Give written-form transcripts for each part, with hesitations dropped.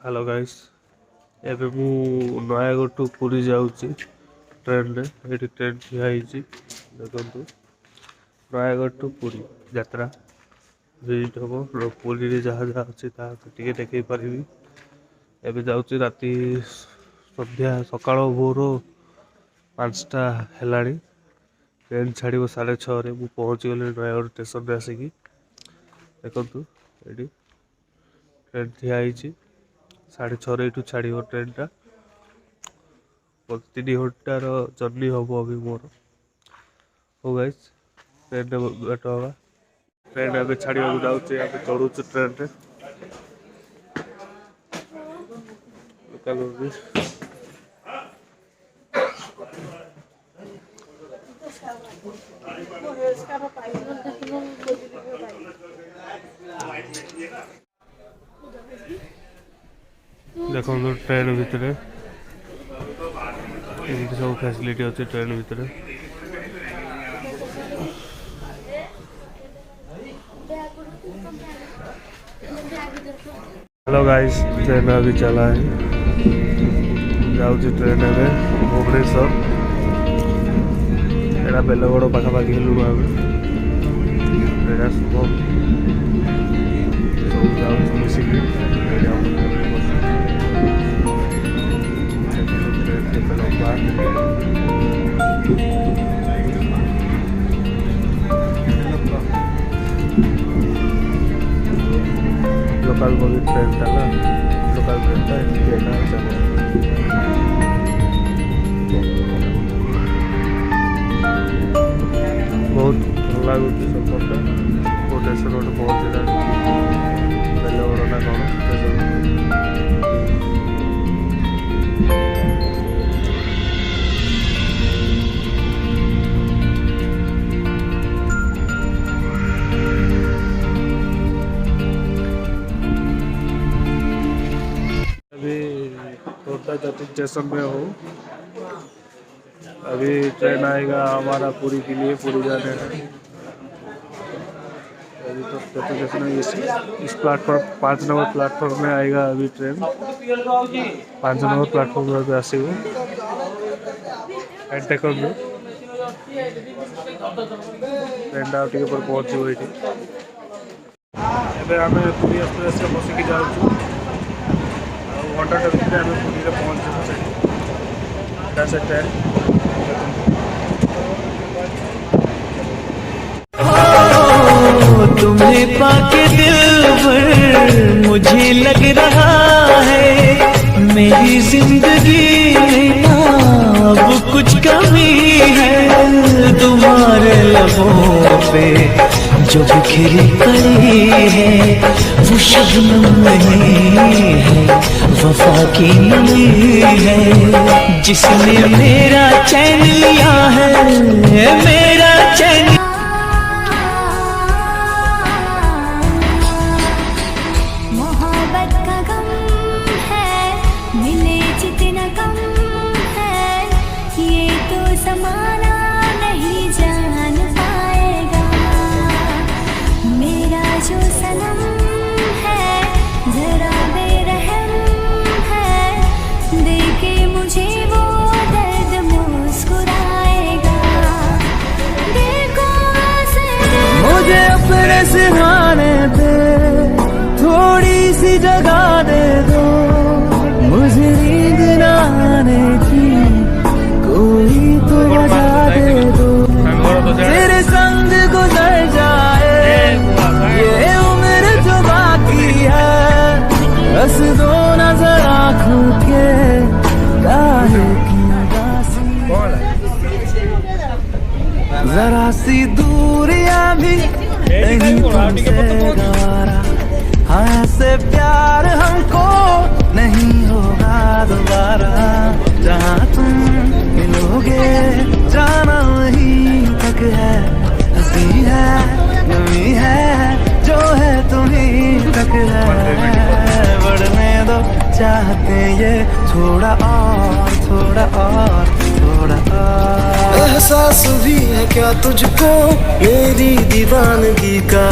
Hello guys एबे मु Nayagarh to Puri जाऊँगी ट्रेन रे ये ट्रेन ठियाई देखु नयागढ़ टू पुरी यात्रा विजिट हम पुरी रे जहाँ जहाँ अच्छी टे देखे पारि एबे जाऊँगी राति संध्या सकाळ भोर 5टा हेलाणी ट्रेन छाड़ 6:30 रे मु पहुँची गली नयागढ़ स्टेशन रे आसिकी देखु ये ट्रेन ठियाई 6:30 रे छाड़ ट्रेन टा 3 घंटार जर्नी हम अभी मोर हो गाइस ट्रेन बैठ होगा ट्रेन अभी छाड़ा जाऊँचे चढ़ू ट्रेन रे लोकल देखो ट्रेन भितर सब फैसिलिटी अच्छे ट्रेन भितर हेलो गाइस ट्रेन अभी चला है जाऊँगी ट्रेन अभी भुवनेश्वर एटा बेलगड़ पाखापाखि हेलुणु आम शुभम सब जाऊँ मिसिकी लोकल बगी ट्रेन था ना लोकल ट्रेन था चलो बहुत भल लगुच सफर भुवनेश्वर गोटे पहुँचला बेलगड़ ना कौन स्टेशन में हो अभी ट्रेन आएगा हमारा पुरी के लिए पुरी जाने है अभी तो स्टेशन इस प्लेटफॉर्म 5 नंबर प्लेटफॉर्म में आएगा अभी ट्रेन 5 नंबर प्लेटफॉर्म में आसो ट्रेन टा टे पहुँचो ये आम पुरी एक्सप्रेस बसिकी जाऊँ घंटा भितर आम पुरी पहुँचू से ट्रेन तुम्हें पाके दिल भर मुझे लग रहा है मेरी जिंदगी में अब कुछ कमी है तुम्हारे लबों पे जो बिखरी पड़ी है वो शबनम नहीं है वफा की नमी है जिसने मेरा चैन लिया है मेरा चैन सिरहाने पे थोड़ी सी जगह दे दो मुझे नींद न आने की कोई तो वजह दे दो तेरे संग गुजर जाए ये उम्र जो बाकी है बस दो नजर आँखों के काहे की उदासी जरा सी दूरियां भी नहीं तुमसे गवारा हाँ से प्यार हमको नहीं होगा दोबारा जहाँ तुम मिलोगे जाना वहीं तक है हंसी है नमी है जो है तुम्हीं तक है बढ़ने दो चाहते ये थोड़ा और थोड़ा और थोड़ा और एहसास भी है क्या तुझको मेरी दीवानगी का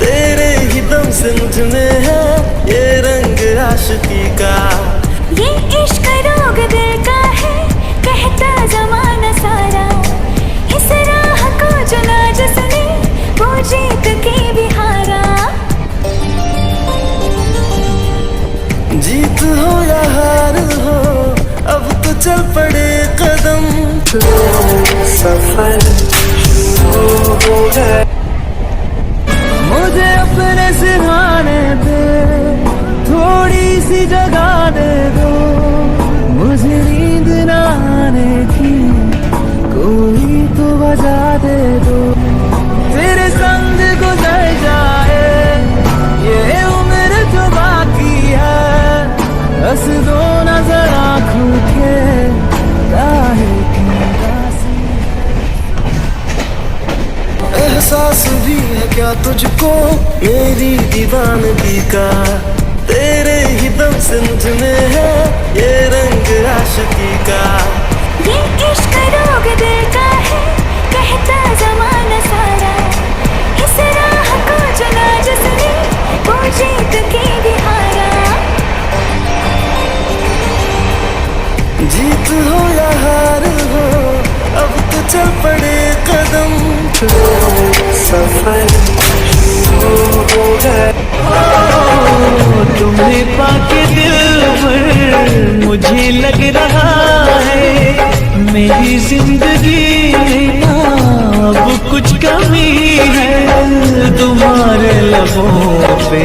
तेरे ही दम से मुझ में है ये रंग आशिकी का। ये इश्क रोग दिल का है कहता जमाना सारा, इस राह को चुना जिसने वो जीत के भी हारा। जीत हो या हार हो अब तो चल पड़े कदम, सफर शुरू हो गया। मुझे अपने सिरहाने दे, थोड़ी सी जगह दे दो, मुझे नींद न आने की कोई तो वजह दे दो। तेरे संग गुजर जाए ये उम्र जो बाकी है, हंस दो नजर आँखों के काहे की उदासी। एहसास भी है क्या तुझको मेरी दीवानगी का, तेरे ही दम से मुझ में है ये रंग आशिकी का। ये इश्क रोग दिल का है कहता जमाना सारा, इस राह को चुना जिसने वो जीत के भी हारा। जीत हो या हार हो अब तो चल पड़े कदम, सफर शुरू हो गया। तुम्हें पाके दिल भर मुझे लग रहा है मेरी जिंदगी में अब कुछ कमी है। तुम्हारे लबों पे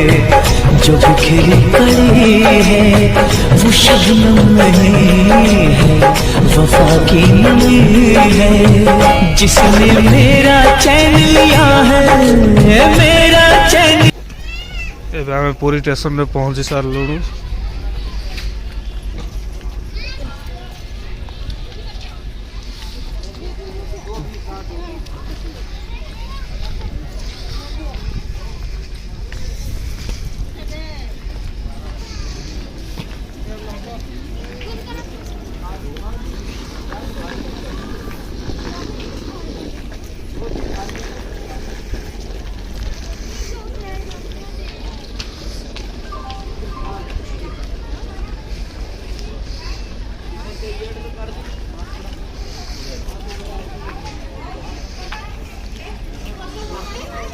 जो बिखरी पड़ी है वो शबनम नहीं है, वफा की नमी है, जिसने मेरा चैन लिया है मेरा चैन। ଏବେ ଆମେ ପୁରୀ ଷ୍ଟେସନରେ ପହଞ୍ଚି ସାରିଲୁଣୁ।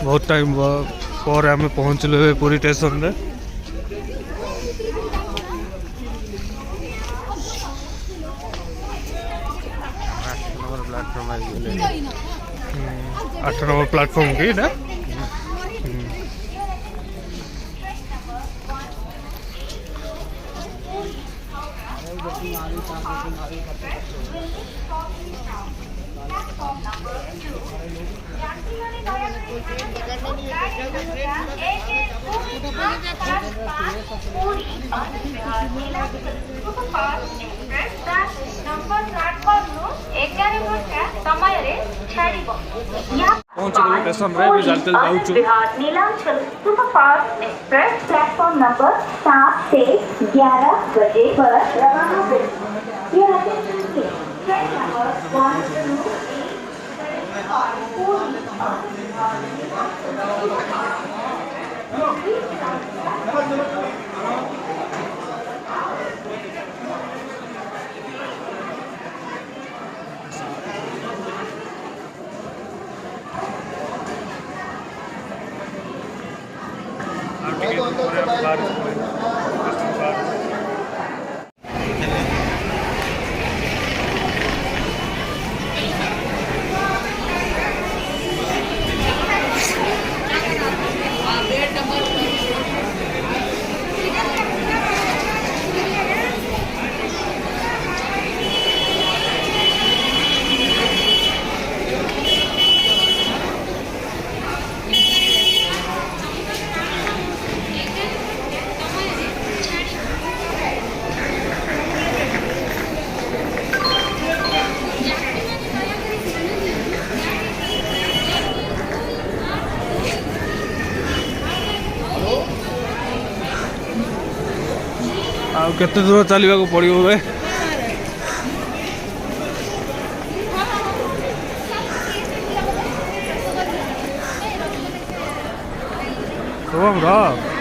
बहुत टाइम पर आम पहुँचलु पुरी स्टेशन में। आठ नंबर प्लेटफॉर्म की ना स्टेशन रे भी चलते जाऊँ। Neelanchal superfast express platform number 7 से 11 बजे पर रवाना होगी। यह ट्रेन नंबर 1 केते दूर चलने को पड़ो बे शुभम रह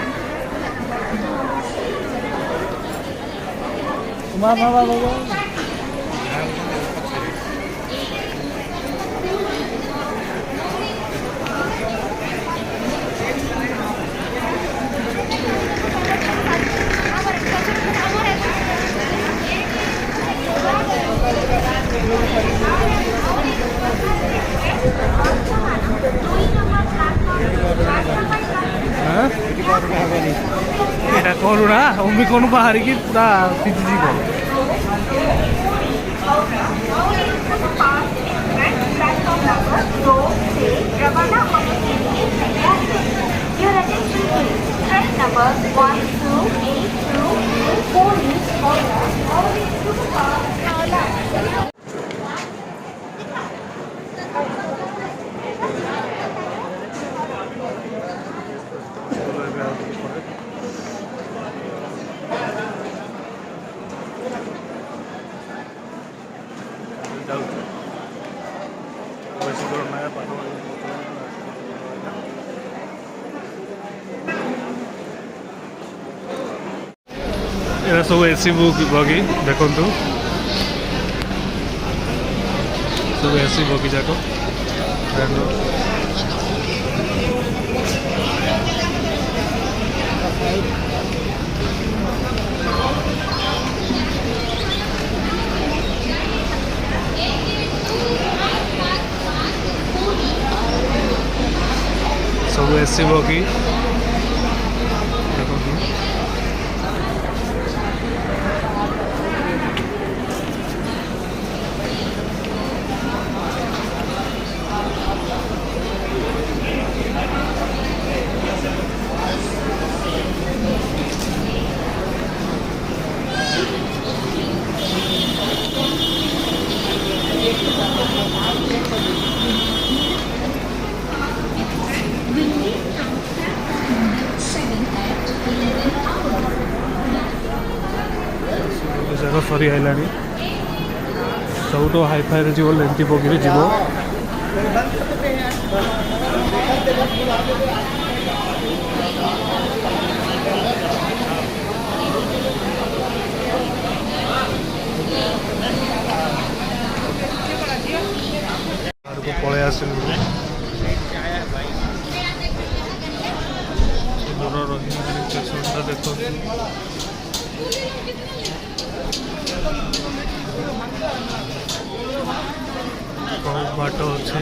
এটা করু না অমনি কোনো বাহারি কি পুরা সিজিজি কর Your attention please. Train number 1282 Puri, Howrah. বেশি করে না এরা ସବୁ ଏସି ବଗି ଦେଖନ୍ତୁ ସବୁ ଏସି ବଗି ଯାକ ଟ୍ରେନ୍ର ସବୁ ଏସି ବଗି ଦେଖନ୍ତୁ ଜାଗା ସରି ଆଇଲାଣି ସବୁଠୁ ହାଇଫାଇରେ ଯିବ ଲେଣ୍ଟି ବଗିରେ ଯିବ ବାହାରକୁ ପଳେଇ ଆସିଲୁ ଦୂର ରହିଲାଣି ଷ୍ଟେସନଟା ଦେଖନ୍ତୁ बहुत बाट अच्छे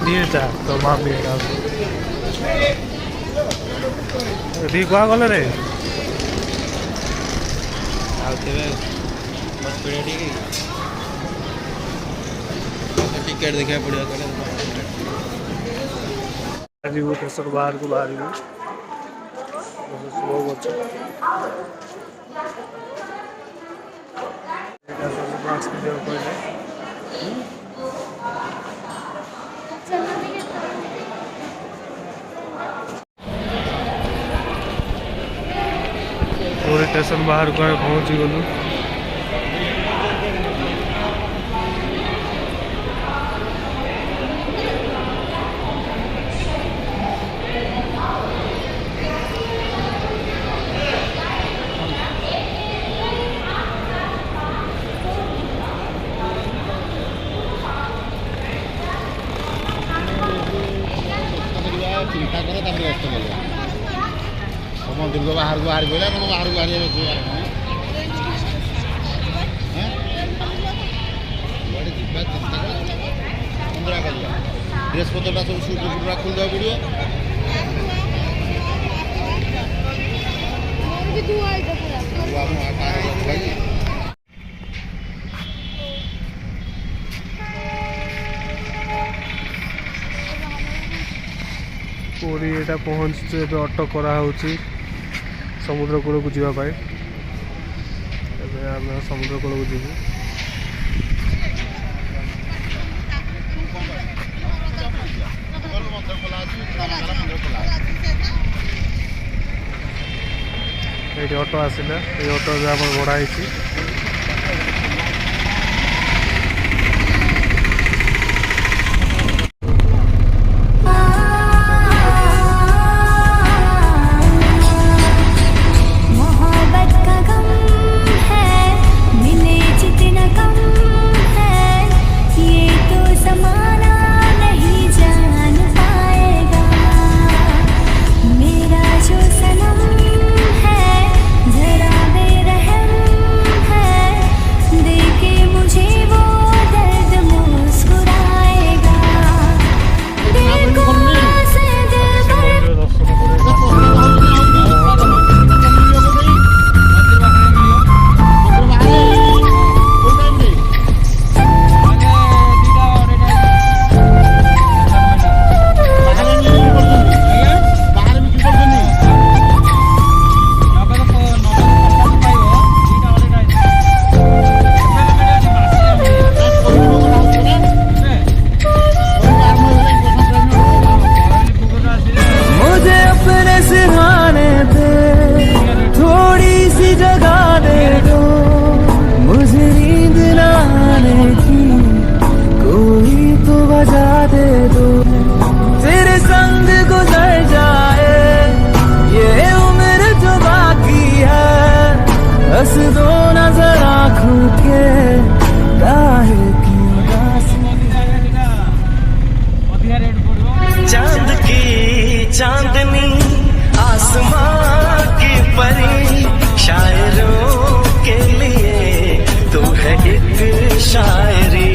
दिएटा तो मामी दी कुआ गले रे टिकेट देखा पड़ेगा आज वो टेस्ट बाहर को बाहर में स्लो बच्चा मास्क दे पड़े पूरे स्टेशन बाहर को पहुंच गलु चिंता कर व्यस्त हो दुर्ग बाहर को बाहर गला बाहर को बाहर चिंता कर ड्रेस पत्रटा सब सुट खोल देवा पड़ो ପୁରୀ ଏଇଟା ପହଞ୍ଚିଛୁ ଏବେ ଅଟୋ କରାହେଉଛି ସମୁଦ୍ର କୂଳକୁ ଯିବା ପାଇଁ। ଏବେ ଆମେ ସମୁଦ୍ର କୂଳକୁ ଯିବୁ। ଏଇଠି ଅଟୋ ଆସିଲା, ଏଇ ଅଟୋରେ ଆମର ଭଡ଼ା ହେଇଛି। मोहब्बत का गम है, मिले जितना कम है, ये तो ज़माना नहीं जान पाएगा। मेरा जो सनम है जरा बेरहम है, देखे मुझे वो दर्द मुस्कुराएगा। दिल को से दिल भर मुझे अपने सिरहाने पे थोड़ी सी जगह दे दो, मुझे नींद न आने की कोई तो वजह दे दो। तेरे संग गुजर जाए ये उम्र जो बाकी है, हंस दो नजर आँखों के काहे की उदासी। चांद की चांदनी आसमां की परी, शायरों के लिए तू है एक शायरी।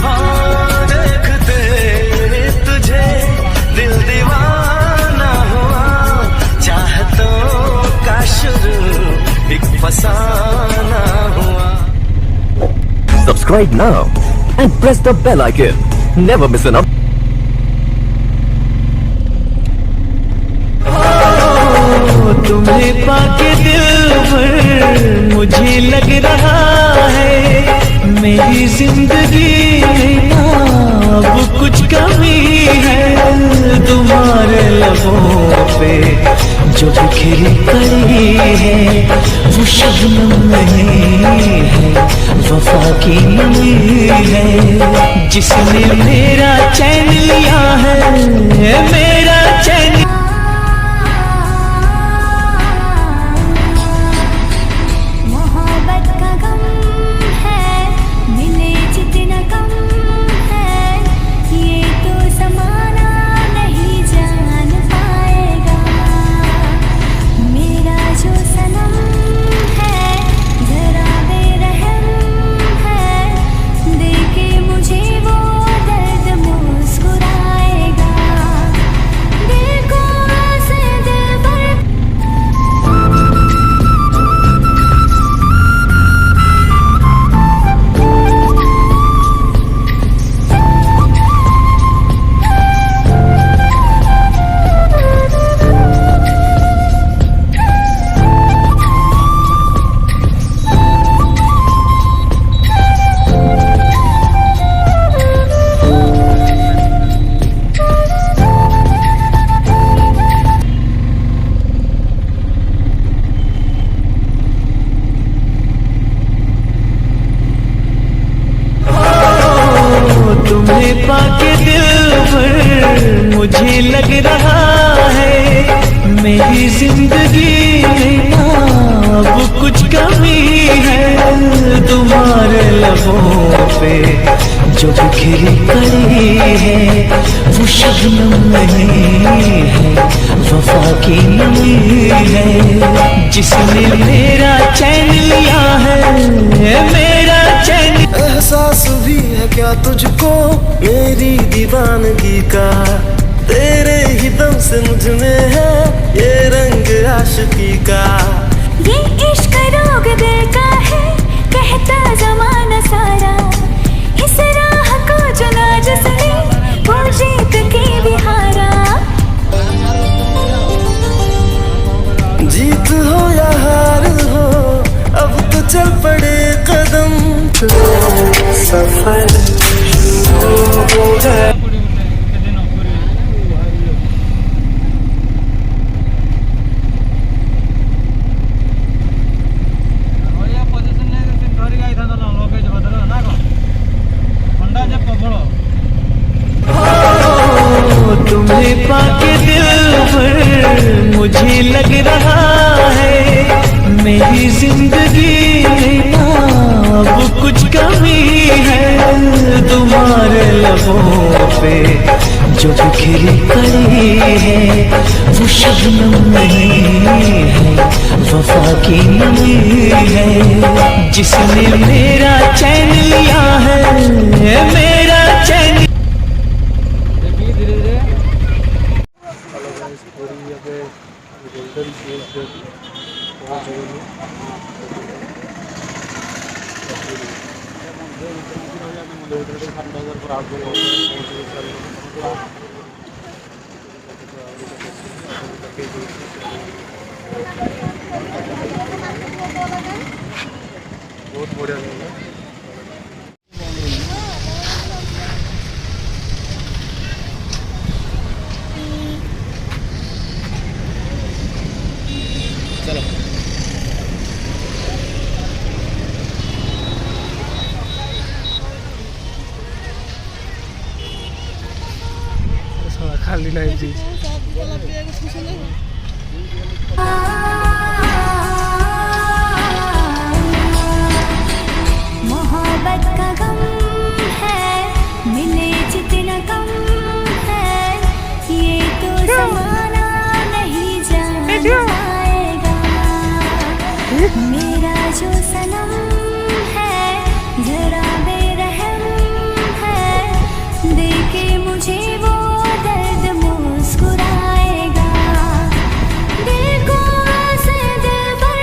हाँ देखते तुझे दिल दीवाना हुआ, चाहतों का शुरू एक फसाना हुआ। Subscribe now and press the bell icon. Never miss an update. तुम्हें पाके दिल भर मुझे लग रहा है, मेरी जिंदगी में ना अब कुछ कमी है। तुम्हारे लबों पे जो बिखरी पड़ी है, वो शबनम नहीं है, वफा की नमी है। जिसने मेरा चैन लिया है, मेरा चैन मोहब्बत का गम है, मिले जितना कम है, ये तो ज़माना नहीं जान पाएगा। मेरा जो सनम है जरा बेरहम है, देखे मुझे वो दर्द मुस्कुराएगा। दिल को से दिल भर तुम्हें पाके दिल भर मुझे लग रहा है, मेरी जिंदगी में ना अब कुछ कमी है। तुम्हारे लबों पे जो बिखरी पड़ी है, वो शबनम नहीं है, वफा की नमी है। जिसने मेरा चैन लिया है, मेरा चैन एहसास भी है क्या तुझको मेरी दीवानगी का, तेरे ही दम से मुझ में है ये रंग आशिकी का। ये इश्क रोग दिल का है कहता जमाना सारा, इस राह को चुना जिसने वो जीत के भी हारा। जीत हो या हार हो अब तो चल पड़े कदम, सफर शुरू हो गया। तुम्हें पाके दिल भर मुझे लग रहा है मेरी जिंदगी में अब कुछ कमी है। तुम्हारे लबों पे जो बिखरी पड़ी है वो शबनम नहीं है, वफा की नमी है। जिसने मेरा चैन लिया है मेरा चैन। गोल्डन पहुँच बहुत बढ़िया लगा। खाली नहीं चीज मोहब्बत का गम है मिले जितना कम है, ये तो ज़माना नहीं जान पाएगा। मेरा जो सनम है जरा बेरहम है, देखे मुझे वो दर्द मुस्कुराएगा। दिल को ऐसे दिल पर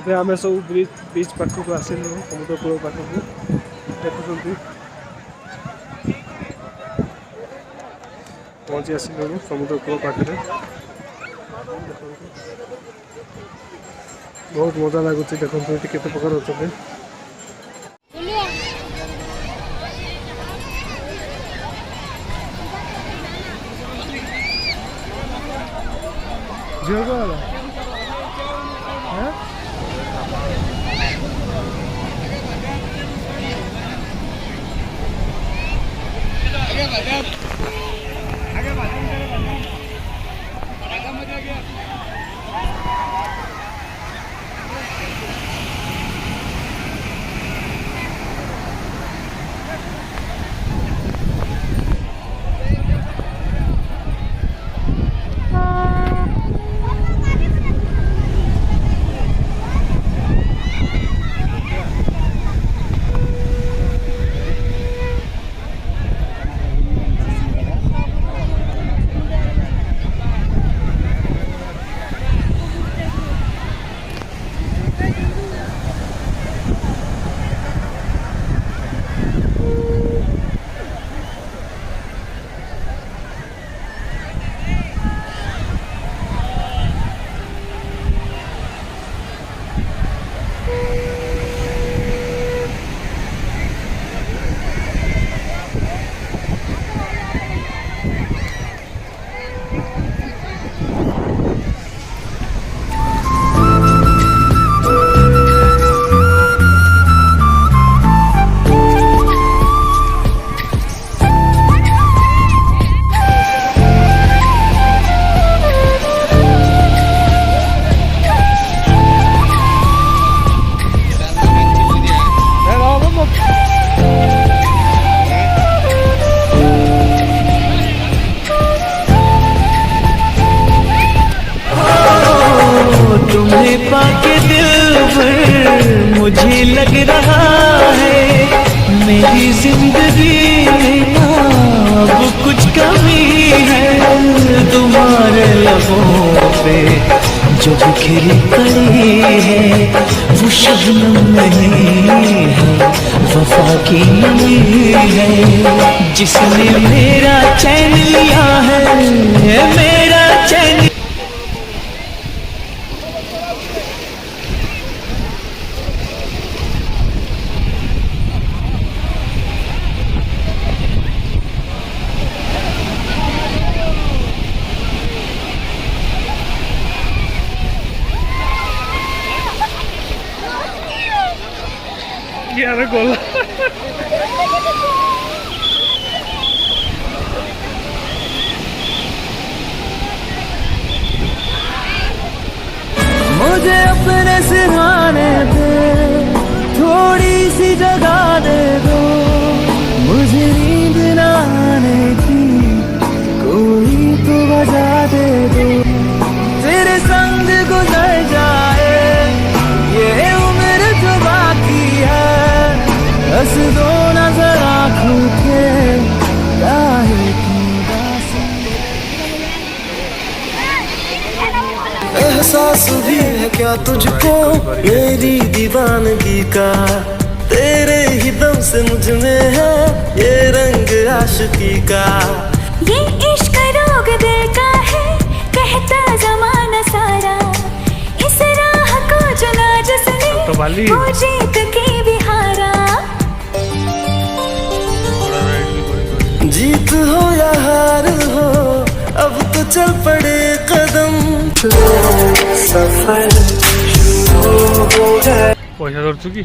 ଏବେ ଆମେ ସବୁ ବିଚ୍ ପାଖକୁ ଆସିଲୁ, ସମୁଦ୍ର କୂଳ ପାଖକୁ। ଦେଖୁଛନ୍ତି ପହଞ୍ଚି ଆସିଲୁ ସମୁଦ୍ର କୂଳ ପାଖରେ। ବହୁତ ମଜା ଲାଗୁଛି। ଦେଖନ୍ତୁ ଏଠି କେତେ ପ୍ରକାର ଅଛନ୍ତି। ଝିଅ କଣ ହେଲା? तुम्हें पाके दिल भर मुझे लग रहा है मेरी जिंदगी में अब कुछ कमी है। तुम्हारे लबों पे जो बिखरी पड़ी है वो शबनम नहीं है, वफा की नमी है। जिसने मेरा चैन लिया है, मेरा चैन यार गोला मुझे अपने सिरहाने पे थोड़ी सी जगह दे दो, मुझे नींद न आने की कोई तो वजह दे दो। तेरे संग गुजर जाए ये उम्र जो बाकी है, हंस दो नजर आँखों के काहे की दासी। एहसास भी है क्या तुझको मेरी दीवानगी का, तेरे ही दम से मुझ में है ये रंग आशिकी का। ये इश्क रोग दिल का है, कहता जमाना सारा। इस राह को चुना जिसने तो वाली वो जीत के भी हारा। जीत हो या हार हो अब तो चल पड़े कदम, सफर शुरू हो गया। पैसा धरछु कि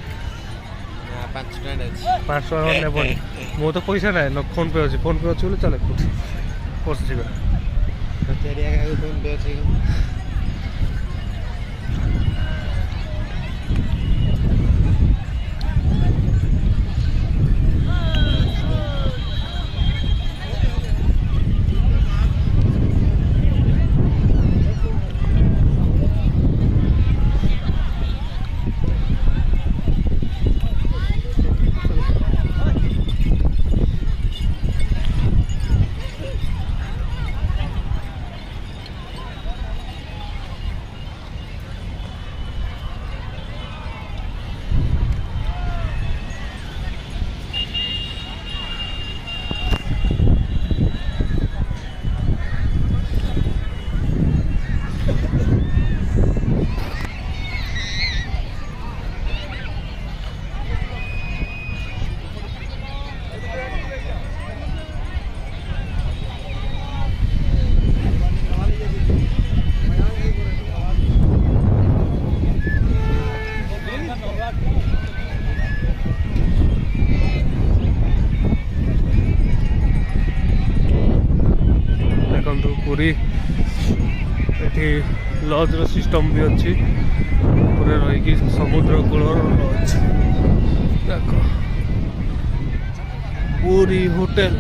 500 ଟଙ୍କା ନେବନି। ମୋ ତ ପଇସା ନାହିଁ, ଫୋନ୍ ପେ ଅଛି। ଫୋନ୍ ପେ ଅଛି ବୋଲେ ଚାଲେ ପଶିଯିବା। ଏଠି ଲଜ୍ର ସିଷ୍ଟମ୍ ବି ଅଛି, ଉପରେ ରହିକି ସମୁଦ୍ର କୂଳର ଲଜ୍ ଦେଖ, ପୁରୀ ହୋଟେଲ।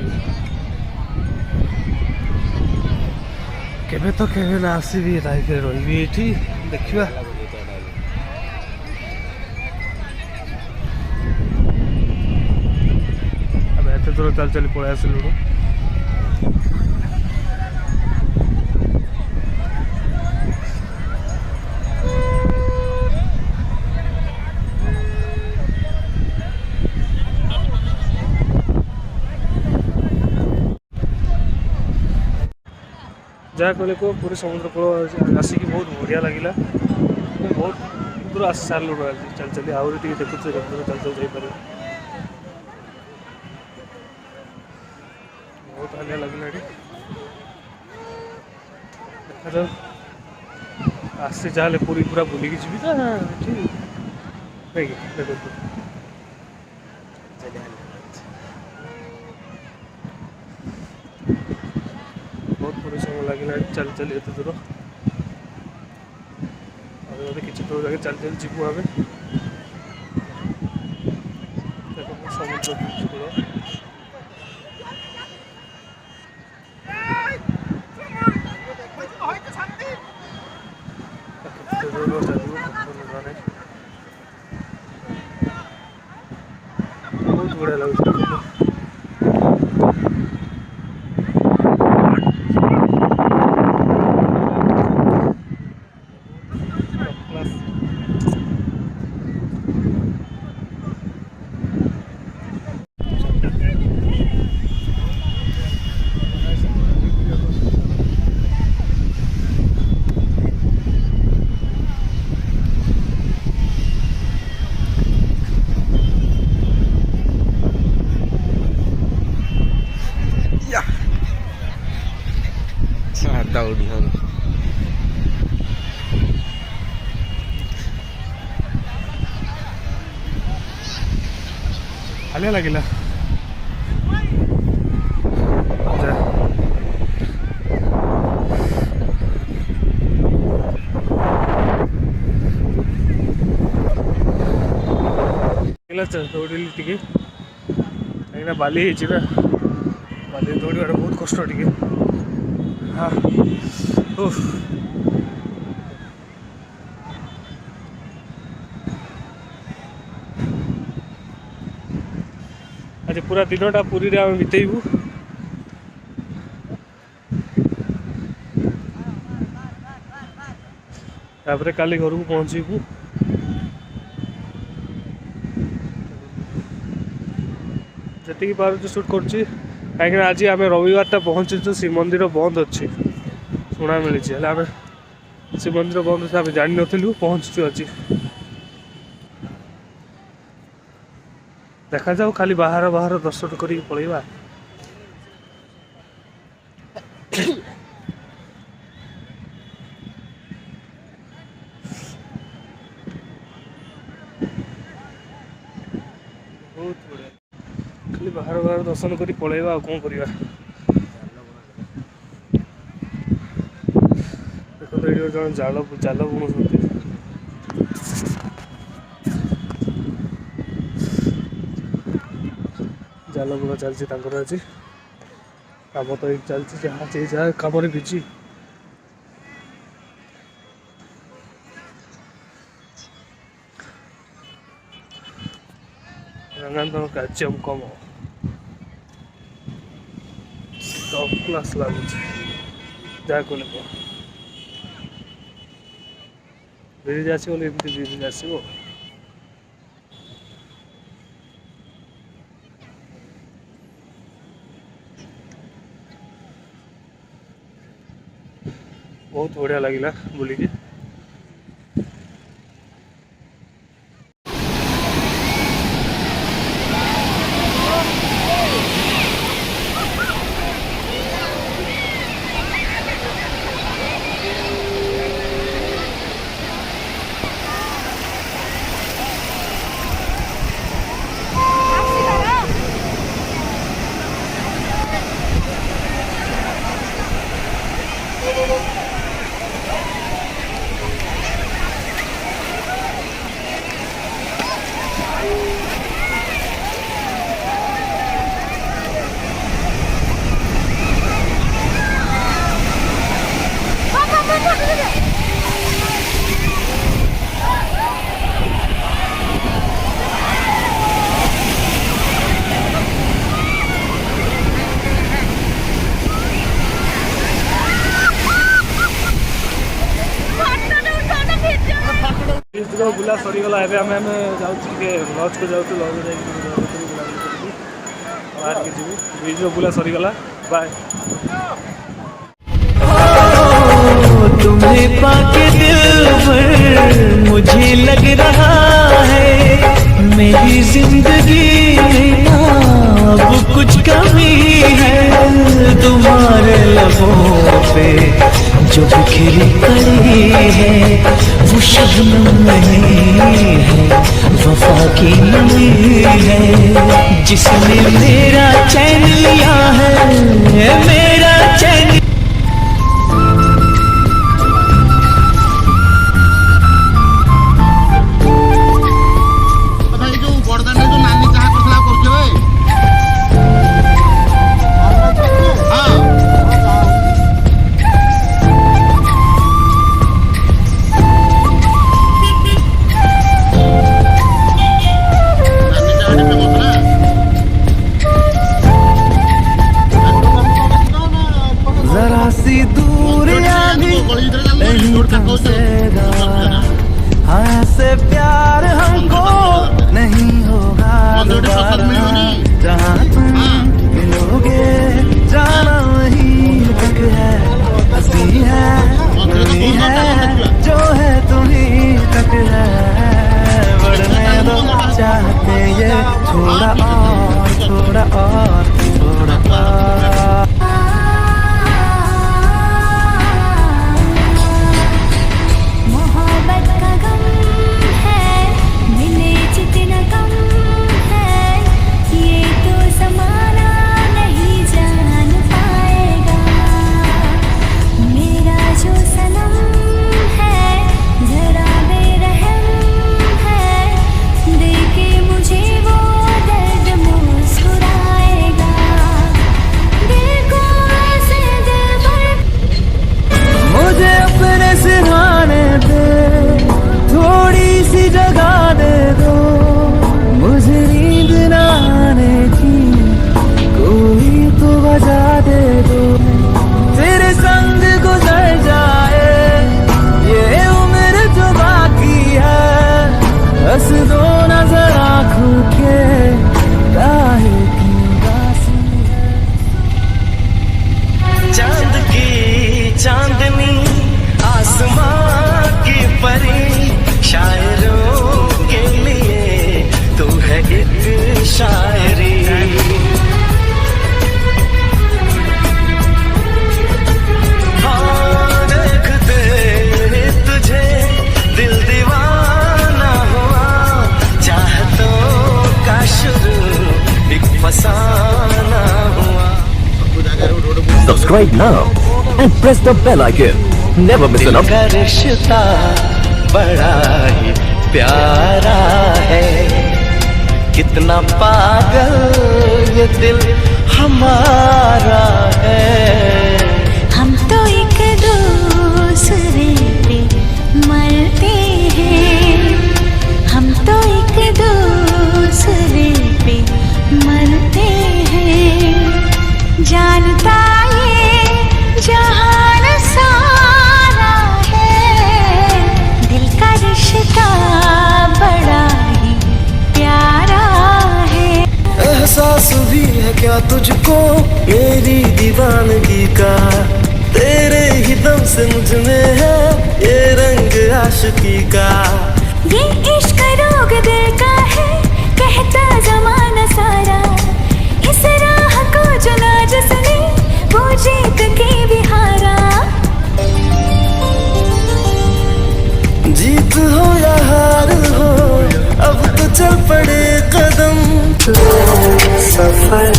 କେବେ ତ କେବେ ନା ଆସିବି, ରାଇରେ ରହିବି ଏଇଠି, ଦେଖିବା। ଆମେ ଏତେ ଦୂର ଚାଲି ଚାଲି ପଳେଇ ଆସିଲୁଣୁ। ଯାହା କହିଲେ କୁହ, ପୁରୀ ସମୁଦ୍ର କୂଳ ଆସିକି ବହୁତ ବଢ଼ିଆ ଲାଗିଲା। ବହୁତ ଦୂର ଆସି ସାରିଲୁଣୁ ଆଜି ଚାଲି ଚାଲି, ଆହୁରି ଟିକେ ଦେଖୁଛୁ ଦୂର ଚାଲି ଚାଲି ଯାଇପାରିବ। ବହୁତ ହାଲିଆ ଲାଗିଲା ଏଠି। ଦେଖାଯାଉ, ଆସି ଯାହେଲେ ପୁରୀ ପୁରା ବୁଲିକି ଯିବି ନା ଏଠି, ନାଇଁ ଦେଖନ୍ତୁ। ବହୁତ ପରିଶ୍ରମ ଲାଗିଲାଣି ଚାଲି ଚାଲି ଏତେ ଦୂର। ଆଉ ଯଦି କିଛି ଦୂର ଯାକେ ଚାଲି ଚାଲି ଯିବୁ ଆମେ। ଦେଖନ୍ତୁ ସମୁଦ୍ର କୂଳ। ବହୁତ ବଢ଼ିଆ ଲାଗୁଛି। ଦୌଡ଼ି ହଉ ହାଲିଆ ଲାଗିଲା। ଦୌଡ଼ିଲି ଟିକେ, କାହିଁକିନା ବାଲି ହେଇଛି ନା, ବାଲି ଦୌଡ଼ିବାଟା ବହୁତ କଷ୍ଟ ଟିକେ। ହଁ, ଆଜି ପୁରା ଦିନଟା ପୁରୀରେ ଆମେ ବିତେଇବୁ। ତାପରେ କାଲି ଘରକୁ ପହଞ୍ଚିବୁ। ଯେତିକି ପାରୁଛୁ ସୁଟ୍ କରୁଛି, କାହିଁକିନା ଆଜି ଆମେ ରବିବାରଟା ପହଞ୍ଚିଛୁ, ଶ୍ରୀମନ୍ଦିର ବନ୍ଦ ଅଛି ଶୁଣା ମିଳିଛି। ହେଲେ ଆମେ ଶ୍ରୀମନ୍ଦିର ବନ୍ଦ ଅଛି ଆମେ ଜାଣିନଥିଲୁ, ପହଞ୍ଚିଛୁ ଆଜି। ଦେଖାଯାଉ, ଖାଲି ବାହାର ଦର୍ଶନ କରିକି ପଳେଇବା। ବହୁତ ବଢ଼ିଆ, ଖାଲି ବାହାର ଦର୍ଶନ କରି ପଳେଇବା, ଆଉ କ'ଣ କରିବା। ଦେଖନ୍ତୁ ଏଇଠି ଜଣେ ଜାଲ ବୁଣୁଛନ୍ତି। ଜାଲ ବୁଣା ଚାଲିଛି ତାଙ୍କର ଆଜି, କାମ ତ ଏଇଠି ଚାଲିଛି, ଯାହା କାମରେ ବିଜି। ରଙ୍ଗାନ୍ତର କାର୍ଯ୍ୟମ୍ କମ ଟପ୍ କ୍ଲାସ୍ ଲାଗୁଛି, ଯାହା କହିଲେ କୁହ। ବ୍ରିଜ୍ ଆସିବ ବୋଲି ଏମିତି ବ୍ରିଜ୍ ଆସିବ। ବହୁତ ବଢ଼ିଆ ଲାଗିଲା ବୁଲିକି। बुला सरीगला एवं आम जाऊँ लज को जाऊँ लज बाहर के जीव ब्रिज बुला सरीगला बाय। तुम्हें पाके दिल भर मुझे लग रहा है मेरी जिंदगी में अब कुछ कमी है। तुम्हारे लबों पे जो बिखरी पड़ी है वो शबनम नहीं है, वफा की नमी है जिसने मेरा चैन लिया है, मेरा चैन। से प्यार हमको नहीं होगा दोबारा, जहाँ तुम मिलोगे जाना वहीं तक है, हंसी है वही है जो है तुम्हीं तक है। बढ़ने दो चाहते ये थोड़ा और थोड़ा और थोड़ा और। Subscribe now and press the bell icon. Never miss an update. दिल का रिश्ता बड़ा ही प्यारा है, कितना पागल ये दिल हमारा है। हम तो एक दूसरे पे मरते हैं, हम तो एक दूसरे पे मरते हैं। जानता ये जहान सारा है, दिल का रिश्ता बड़ा ही प्यारा है। एहसास भी है क्या तुझको मेरी दीवानगी का, तेरे ही दम से मुझ में है ये रंग आशिकी का। ये इश्क रोग दिल का है कहता जमाना सारा, इस राह को चुना जिसने वो जीत के भी हारा। जीत हो या हार हो अब तो चल पड़े कदम, सफर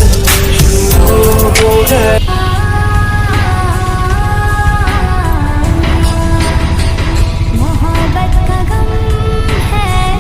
शुरू हो गया। मोहब्बत का गम है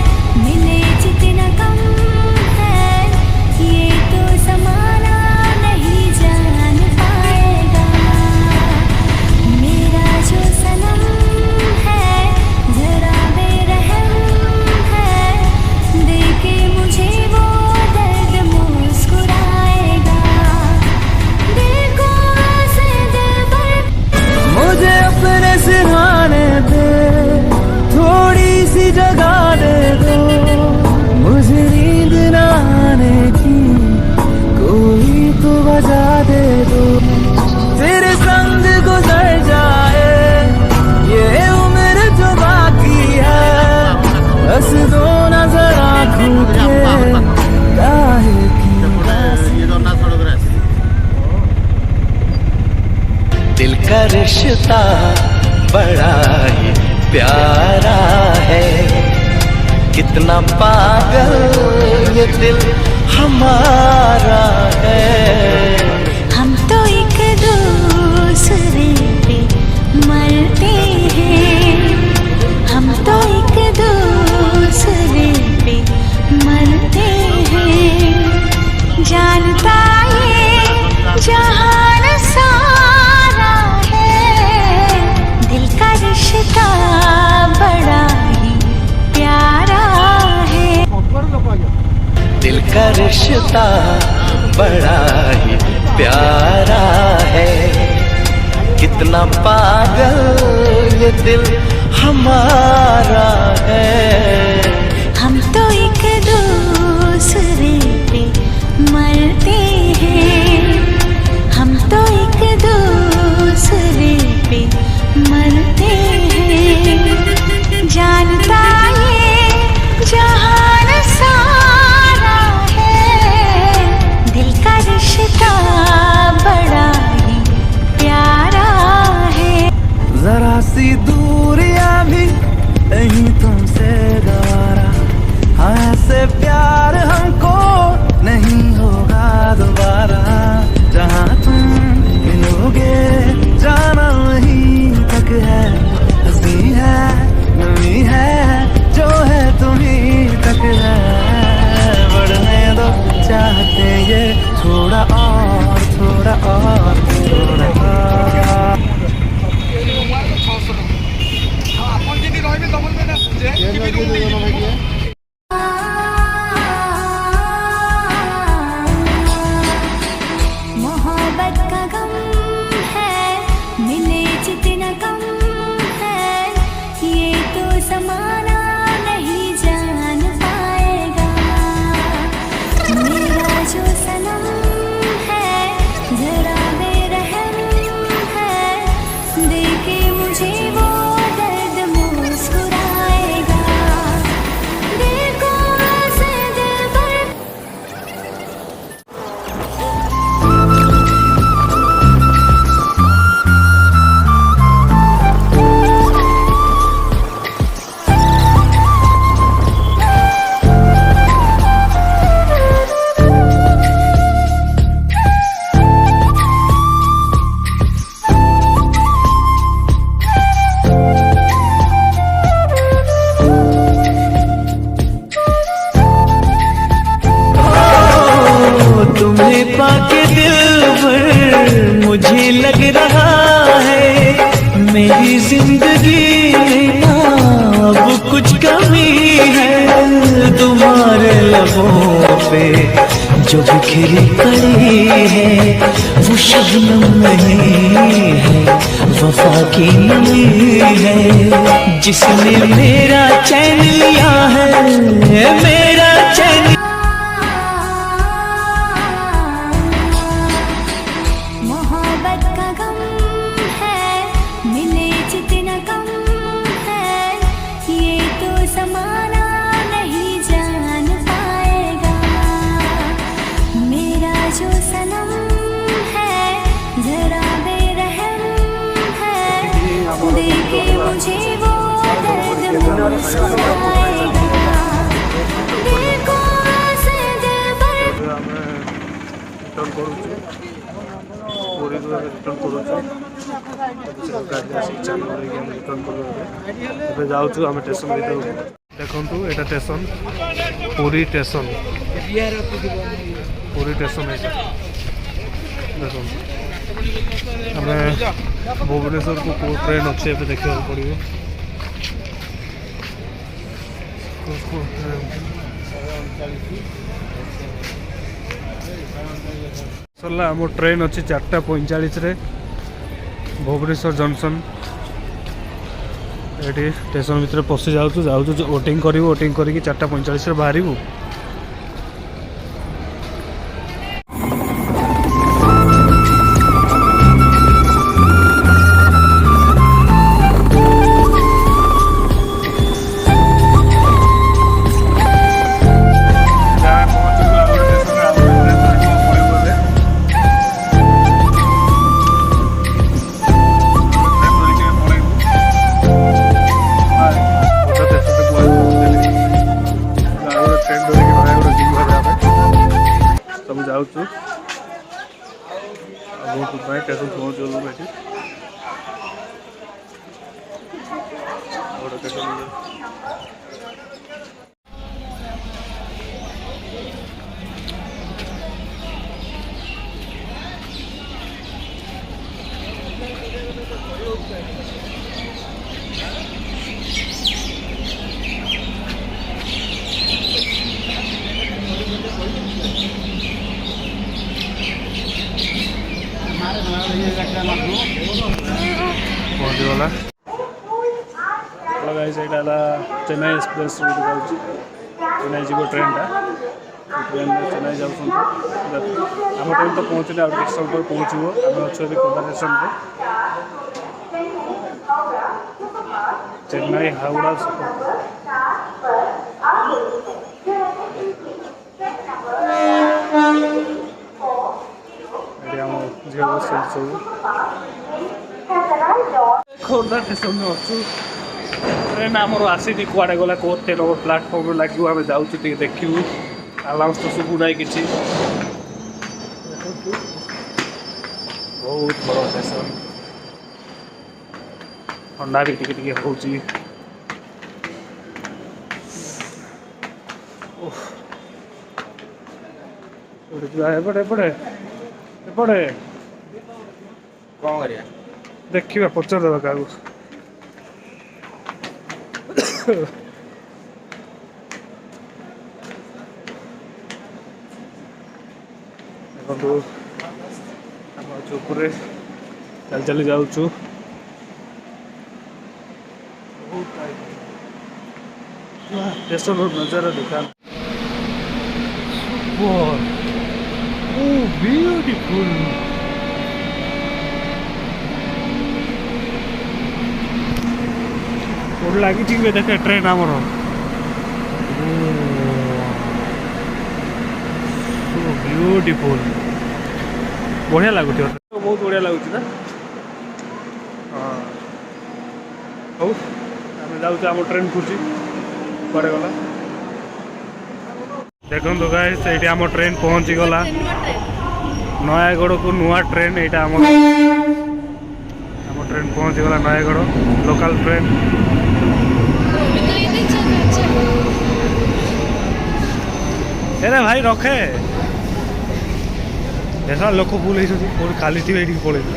रिश्ता बड़ा ही प्यारा है, कितना पागल ये दिल हमारा है। हम तो एक दूसरे पे मरते हैं, हम तो एक दूसरे पे मरते हैं। जानता ये जहान सारा है, दिल का रिश्ता बड़ा ही प्यारा है। दिल का रिश्ता बड़ा ही प्यारा है, कितना पागल ये दिल हमारा है। हम तो एक दूसरे पे मरते हैं, हम तो एक दूसरे पे मरते हैं। जानता ये जहान सारा है, दिल का रिश्ता बड़ा ही प्यारा है। जरा सी दूरियां भी नहीं तुमसे गवारा, हाँ ऐसे प्यार हमको नहीं होगा दोबारा। जहाँ तुम मिलोगे जाना वहीं तक है, हंसी है नमी है जो है तुम्हीं तक है। बढ़ने दो चाहते ये थोड़ा और थोड़ा और थोड़ा और। मोहब्बत का गम है, मिले जितना कम है, ये तो ज़माना नहीं जान पाएगा। मेरा जो सनम है जरा बेरहम है, देखे मुझे वो दर्द मुस्कुराएगा। दिल को ऐसे दिल भर तुम्हें पाके दिल भर मुझे लग रहा है, मेरी जिंदगी में ना अब कुछ कमी है। तुम्हारे लबों पे जो बिखरी पड़ी है, वो शबनम नहीं है, वफा की नमी है। जिसने मेरा चैन लिया है, मेरा चैन मोहब्बत का गम है, मिले जितना कम है, ये तो ज़माना नहीं जान पाएगा। मेरा जो सनम है जरा बेरहम है, देखे मुझे वो दर्द मुस्कुराएगा। दिल को ऐसे दिल भर ଆମେ ରିଟର୍ନ କରୁଛୁ, ପୁରୀରୁ ଆମେ ରିଟର୍ନ କରୁଛୁ। ଗାଡ଼ି ଆସିକି ଚାଲୁ କରିକି ଆମେ ରିଟର୍ନ କରୁ। ଏବେ ଯାଉଛୁ ଆମେ ଷ୍ଟେସନ ଭିତରକୁ। ଦେଖନ୍ତୁ ଏଇଟା station, Puri station, Puri station ଏଇଟା ଦେଖନ୍ତୁ। ଆମେ ଭୁବନେଶ୍ୱରକୁ କେଉଁ ଟ୍ରେନ୍ ଅଛି ଏବେ ଦେଖିବାକୁ ପଡ଼ିବ। ସରିଲା ଆମ ଟ୍ରେନ୍ ଅଛି 4:45ରେ ଭୁବନେଶ୍ୱର ଜଙ୍କସନ୍। ଏଠି ଷ୍ଟେସନ ଭିତରେ ପଶି ଯାଉଛୁ ୱେଟିଂ କରିବୁ। ୱେଟିଂ କରିକି 4:45ରେ ବାହାରିବୁ। ଯାଉଛୁ ଆଉ ବହୁତ ପାଇଁ ଷ୍ଟେସନ ପହଞ୍ଚିଗଲୁ ଏଠି ବଡ଼ ଷ୍ଟେସନ ପହଞ୍ଚିଗଲା। ଗାଇସ୍ ଏଇଟା ହେଲା ଚେନ୍ନାଇ ଏକ୍ସପ୍ରେସ୍ ଗୋଟେ ଯାଉଛି ଚେନ୍ନାଇ ଯିବ ଟ୍ରେନ୍ଟା ଟ୍ରେନ୍ରେ ଚେନ୍ନାଇ ଯାଉଛନ୍ତି ଆମ ଟ୍ରେନ୍ ତ ପହଞ୍ଚିଲେ ଆଉ ଟିକେ ସମୟ ପରେ ପହଞ୍ଚିବ ଆମେ ଅଛୁ ଏବେ କୋଦା ଷ୍ଟେସନରେ ଚେନ୍ନାଇ ହାଉଡ଼ା ଏଠି ଆମ ଝିଅ ବସିଛନ୍ତି ସବୁ ଖୋର୍ଦ୍ଧା ଷ୍ଟେସନରେ ଅଛୁ ଟ୍ରେନ୍ ଆମର ଆସିନି କୁଆଡ଼େ ଗଲା କେତେ ନମ୍ବର ପ୍ଲାଟଫର୍ମରେ ଲାଗିବ ଆମେ ଯାଉଛୁ ଟିକେ ଦେଖିବୁ ଆଲାଉନ୍ସ ତ ଶୁଭୁ ନାହିଁ କିଛି ବହୁତ ବଡ଼ ଷ୍ଟେସନ ଥଣ୍ଡା ବି ଟିକେ ଟିକେ ହେଉଛି ଏପଟେ ଏପଟେ ଏପଟେ କ'ଣ କରିବା ଦେଖିବା ପଚାରିଦେବା କାହାକୁ ଦେଖନ୍ତୁ ଆମ ଚୌପରେ ଚାଲି ଚାଲି ଯାଉଛୁ ଷ୍ଟେସନର ନଜାରା ଦେଖା ବ୍ୟୁଟିଫୁଲ୍ କୋଉଠି ଲାଗିଛି କି ଦେଖେ ଟ୍ରେନ୍ ଆମର ବ୍ୟୁଟିଫୁଲ୍ ବଢ଼ିଆ ଲାଗୁଥିବ ବହୁତ ବଢ଼ିଆ ଲାଗୁଛି ନା ହଁ ହଉ ଆମେ ଯାଉଛୁ ଆମ ଟ୍ରେନ୍ ଖୁସି କୁଆଡ଼େ ଗଲା ଦେଖନ୍ତୁ ଗାଇସ୍ ସେଇଠି ଆମ ଟ୍ରେନ୍ ପହଞ୍ଚିଗଲା ନୟାଗଡ଼କୁ ନୂଆ ଟ୍ରେନ୍ ଏଇଟା ଆମ ଟ୍ରେନ୍ ପହଞ୍ଚିଗଲା ନୟାଗଡ଼ ଲୋକାଲ୍ ଟ୍ରେନ୍ ଏରେ ଭାଇ ରଖେ ଏସା ଲୋକ ଫୁଲ୍ ହେଇଛନ୍ତି କେଉଁଠି ଖାଲି ଥିବେ ଏଇଠିକି ପଳେଇବେ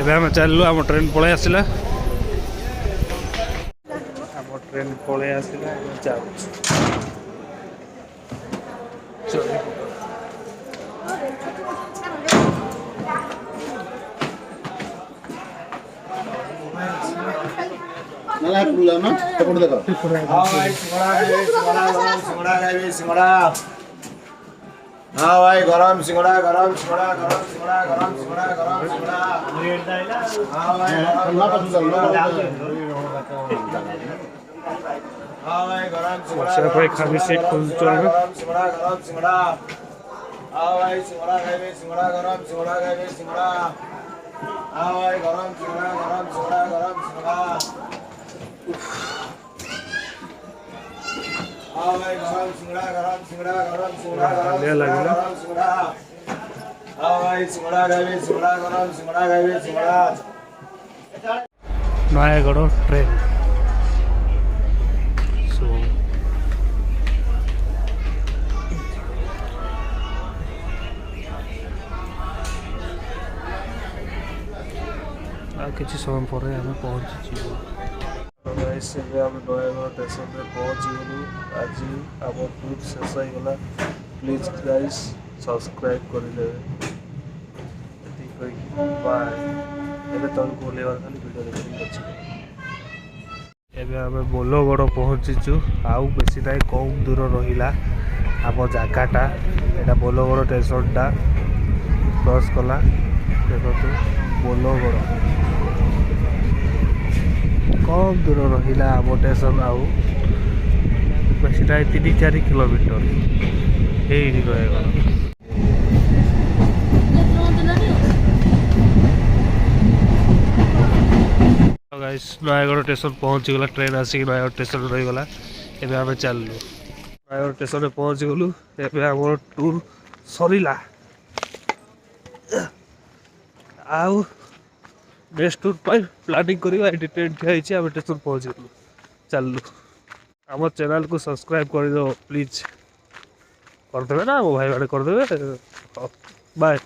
ଏବେ ଆମେ ଚାଲିଲୁ ଆମ ଟ୍ରେନ୍ ପଳେଇ ଆସିଲା ଆମ ଟ୍ରେନ୍ ପଳେଇ ଆସିଲା ଆମେ ଯାଉଛୁ ସେପଟେ ଦେଖ ସିଙ୍ଗଡ଼ା ଖାଇବେ ସିଙ୍ଗଡ଼ା हाँ भाई गरम सिंगड़ा गरम सिंगड़ा गरम सिंगड़ा गरम सिंगड़ा गरम सिंगड़ा हाँ भाई हाँ भाई गरम सिंगड़ा खाली सीट खोल गरम सिंगड़ा गरम सिंगड़ा हाँ भाई सिंगड़ा खाइबे सिंगड़ा गरम सिंगड़ा खाइबे सिंगड़ा हाँ भाई गरम सिंगड़ा गरम सिंगड़ा गरम सिंगड़ा हाँ भाई गरम सिंगड़ा गरम सिंगड़ा गरम सिंगड़ा गरम सिंगड़ा हाँ भाई सिंगड़ा खाइबे सिंगड़ा गरम सिंगड़ा खाइबे सिंगड़ा नयागढ़ ट्रेन सो किसी समय पर आम पहुँची ଏବେ ଆମେ ନୟାଗଡ଼ ଷ୍ଟେସନରେ ପହଞ୍ଚିଗଲୁ ଆଜି ଆମ ଟୁର୍ ଶେଷ ହେଇଗଲା ପ୍ଲିଜ୍ ଗାଇସ୍ ସବସ୍କ୍ରାଇବ୍ କରିଦେବେ ଏତିକି କହିକି ବାଏ ଏବେ ତଳକୁ ଓହ୍ଲେଇବାର ଖାଲି ଭିଡ଼ିଓ ଦେଖିକି ଅଛି ଏବେ ଆମେ ବୋଲଗଡ଼ ପହଞ୍ଚିଛୁ ଆଉ ବେଶୀ ନାହିଁ କମ୍ ଦୂର ରହିଲା ଆମ ଜାଗାଟା ଏଇଟା ବୋଲଗଡ଼ ଷ୍ଟେସନଟା କ୍ରସ୍ କଲା ଦେଖନ୍ତୁ ବୋଲଗଡ଼ कम दूर रहा आम स्टेशन आउ बेसी 3-4 किलोमीटर ये रहेगा। गाइस नयागढ़ स्टेशन पहुँची गला ट्रेन आसिक नयागढ़ स्टेशन रही गला एबे आमे चललु नयागढ़ स्टेशन पहुँची गलु एबे हमर टूर सरीला आउ नेक्स्ट टूर पर प्लानिंग करिवा एटी ट्रेन ठिया हिची आमे स्टेशन पहुँची गलु चललु हमर चैनल को सब्सक्राइब कर दो प्लीज कर देबे ना मो भाई माने कर देबे बाय।